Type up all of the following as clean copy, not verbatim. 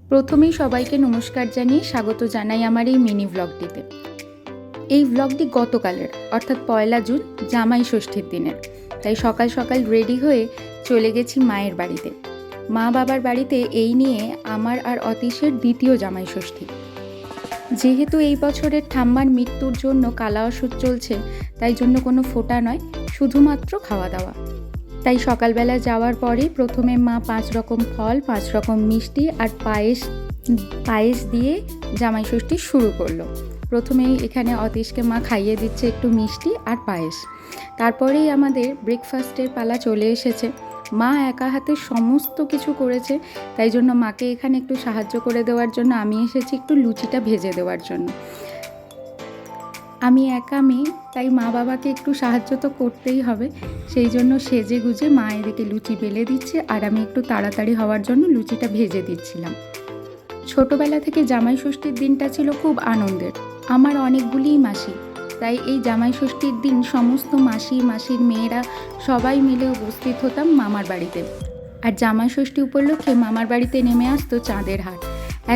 প্রথমেই সবাইকে নমস্কার জানিয়ে স্বাগত জানাই আমার এই মিনি ব্লগটিতে। এই ব্লগটি গতকালের অর্থাৎ 1 জুন জামাই ষষ্ঠীর দিনের। তাই সকাল সকাল রেডি হয়ে চলে গেছি মায়ের বাড়িতে। মা বাবার বাড়িতে এই নিয়ে আমার আর অতীশের দ্বিতীয় জামাই ষষ্ঠী। যেহেতু এই বছরের ঠাম্মার মৃত্যুর জন্য কালা ওষুধ চলছে, তাই জন্য কোনো ফোঁটা নয়, শুধুমাত্র খাওয়া দাওয়া। তাই সকালবেলা যাওয়ার পরেই প্রথমে মা 5 রকম ফল, 5 রকম মিষ্টি আর পায়েস দিয়ে জামাই ষষ্ঠী শুরু করলো। প্রথমেই এখানে অতীশকে মা খাইয়ে দিচ্ছে একটু মিষ্টি আর পায়েস। তারপরেই আমাদের ব্রেকফাস্টের পালা চলে এসেছে। মা একা হাতে সমস্ত কিছু করেছে, তাই জন্য মাকে এখানে একটু সাহায্য করে দেওয়ার জন্য আমি এসেছি একটু লুচিটা ভেজে দেওয়ার জন্য। আমি একা মেয়ে, তাই মা বাবাকে একটু সাহায্য তো করতেই হবে। সেই জন্য সেজে গুজে মা এদিকে লুচি বেলে দিচ্ছে আর আমি একটু তাড়াতাড়ি হওয়ার জন্য লুচিটা ভেজে দিচ্ছিলাম। ছোটোবেলা থেকে জামাই ষষ্ঠীর দিনটা ছিল খুব আনন্দের। আমার অনেকগুলিই মাসি, তাই এই জামাই ষষ্ঠীর দিন সমস্ত মাসির মেয়েরা সবাই মিলে উপস্থিত হতাম মামার বাড়িতে। আর জামাই ষষ্ঠী উপলক্ষে মামার বাড়িতে নেমে আসতো চাঁদের হাট।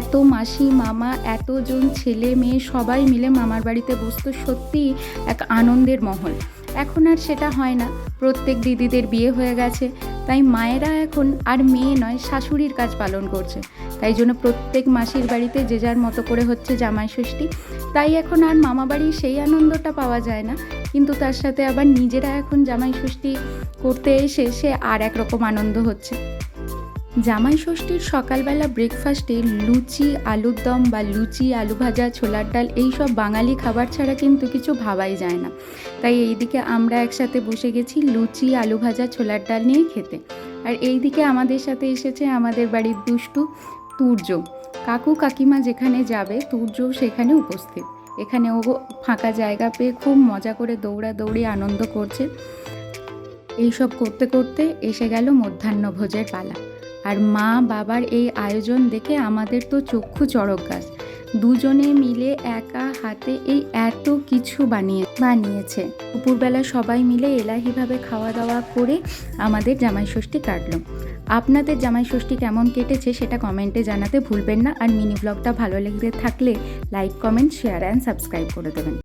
এত মাসি মামা, এতজন ছেলে মেয়ে সবাই মিলে মামার বাড়িতে বসতো, সত্যিই এক আনন্দের মহল। এখন আর সেটা হয় না, প্রত্যেক দিদিদের বিয়ে হয়ে গেছে, তাই মায়েরা এখন আর মেয়ে নয় শাশুড়ির কাজ পালন করছে। তাই জন্য প্রত্যেক মাসির বাড়িতে যে যার মতো করে হচ্ছে জামাই ষষ্ঠী। তাই এখন আর মামা বাড়ির সেই আনন্দটা পাওয়া যায় না, কিন্তু তার সাথে আবার নিজেরা এখন জামাই ষষ্ঠী করতে এসে সে আর একরকম আনন্দ হচ্ছে। জামাই ষষ্ঠীর সকালবেলা ব্রেকফাস্টে লুচি, আলুর দম বা লুচি, আলু ভাজা, ছোলার ডাল এইসব বাঙালি খাবার ছাড়া কিন্তু কিছু ভাবাই যায় না। তাই এইদিকে আমরা একসাথে বসে গেছি লুচি, আলু ভাজা, ছোলার ডাল নিয়ে খেতে। আর এইদিকে আমাদের সাথে এসেছে আমাদের বাড়ির দুষ্টু তুর্য। কাকু কাকিমা যেখানে যাবে তুর্যও সেখানে উপস্থিত। এখানে ও ফাঁকা জায়গা পেয়ে খুব মজা করে দৌড়াদৌড়ি আনন্দ করছে। এইসব করতে করতে এসে গেল মধ্যাহ্নভোজের পালা। আর মা বাবার এই আয়োজন দেখে আমাদের তো চক্ষু চড়ক গাছ। দুজনে মিলে একা হাতে এই এত কিছু বানিয়েছে। দুপুরবেলা সবাই মিলে এলাহিভাবে খাওয়া দাওয়া করে আমাদের জামাই ষষ্ঠী কাটলো। আপনাদের জামাই ষষ্ঠী কেমন কেটেছে সেটা কমেন্টে জানাতে ভুলবেন না। আর মিনি ব্লগটা ভালো লেগে থাকলে like, comment, share and subscribe করে দেবেন।